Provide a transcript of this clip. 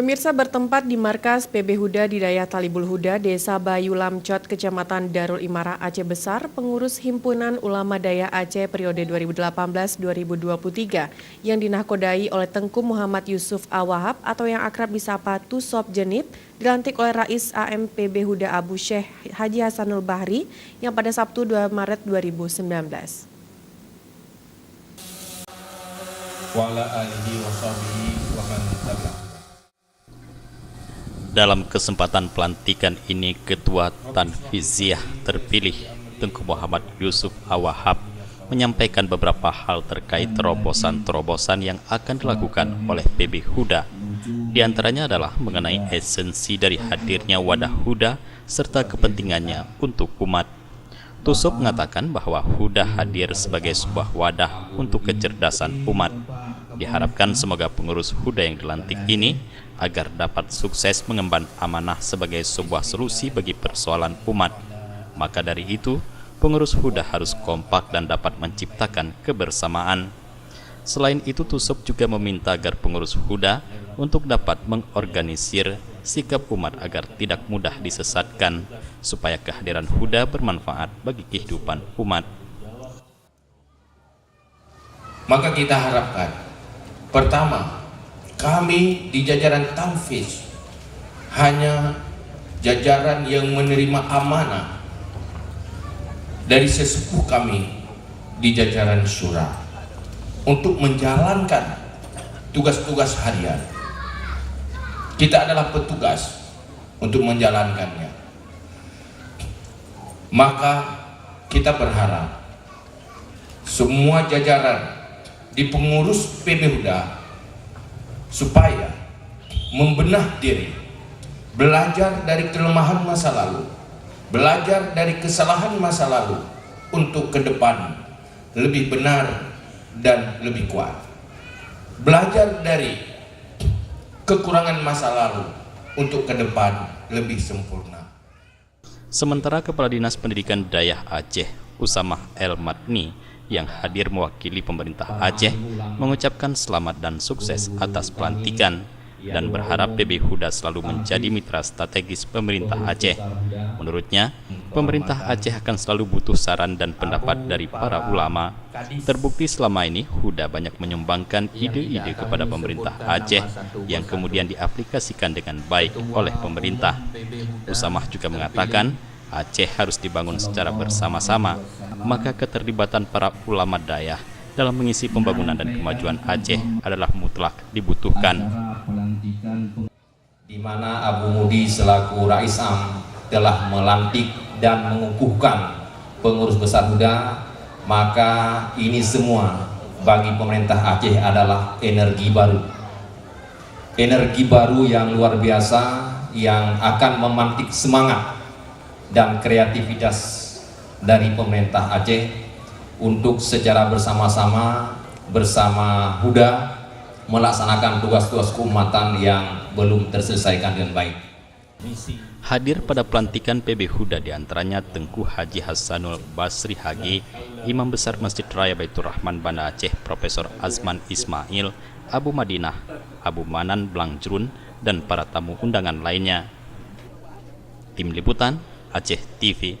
Pemirsa, bertempat di markas PB Huda di Daya Talibul Huda, Desa Bayu Lamcot, Kecamatan Darul Imarah, Aceh Besar, pengurus Himpunan Ulama Daya Aceh periode 2018-2023 yang dinahkodai oleh Tengku Muhammad Yusuf Awahab atau yang akrab disapa Tusop Jenib, dilantik oleh Rais AM PB Huda Abu Syekh Haji Hasanul Bahri yang pada Sabtu 2 Maret 2019. Dalam kesempatan pelantikan ini, Ketua Tanfiziah terpilih Tengku Muhammad Yusuf Awahab menyampaikan beberapa hal terkait terobosan-terobosan yang akan dilakukan oleh PB Huda. Di antaranya adalah mengenai esensi dari hadirnya wadah Huda serta kepentingannya untuk umat. Tusop mengatakan bahwa Huda hadir sebagai sebuah wadah untuk kecerdasan umat. Diharapkan semoga pengurus Huda yang dilantik ini agar dapat sukses mengemban amanah sebagai sebuah solusi bagi persoalan umat. Maka dari itu, pengurus Huda harus kompak dan dapat menciptakan kebersamaan. Selain itu, Tusop juga meminta agar pengurus Huda untuk dapat mengorganisir sikap umat agar tidak mudah disesatkan, supaya kehadiran Huda bermanfaat bagi kehidupan umat. Maka kita harapkan, pertama, kami di jajaran Tanfiz hanya jajaran yang menerima amanah dari sesepuh kami di jajaran syura untuk menjalankan tugas-tugas harian. Kita adalah petugas untuk menjalankannya. Maka kita berharap semua jajaran di pengurus PB Huda supaya membenah diri, belajar dari kelemahan masa lalu, belajar dari kesalahan masa lalu untuk ke depan lebih benar dan lebih kuat. Belajar dari kekurangan masa lalu untuk ke depan lebih sempurna. Sementara Kepala Dinas Pendidikan Daya Aceh, Usamah El Madni, yang hadir mewakili pemerintah Aceh, mengucapkan selamat dan sukses atas pelantikan dan berharap PB Huda selalu menjadi mitra strategis pemerintah Aceh. Menurutnya, pemerintah Aceh akan selalu butuh saran dan pendapat dari para ulama. Terbukti selama ini Huda banyak menyumbangkan ide-ide kepada pemerintah Aceh yang kemudian diaplikasikan dengan baik oleh pemerintah. Usamah juga mengatakan Aceh harus dibangun secara bersama-sama, maka keterlibatan para ulama dayah dalam mengisi pembangunan dan kemajuan Aceh adalah mutlak dibutuhkan. Di mana Abu Mudi selaku Rais Am telah melantik dan mengukuhkan pengurus besar Huda, maka ini semua bagi pemerintah Aceh adalah energi baru. Energi baru yang luar biasa yang akan memantik semangat dan kreativitas dari pemerintah Aceh untuk secara bersama-sama bersama Huda melaksanakan tugas-tugas keumatan yang belum terselesaikan dengan baik. Hadir pada pelantikan PB Huda diantaranya Tengku Haji Hasanul Basri HG, Imam Besar Masjid Raya Baitur Rahman Banda Aceh Profesor Azman Ismail, Abu Madinah, Abu Manan Blangjrun, dan para tamu undangan lainnya. Tim Liputan Aceh TV.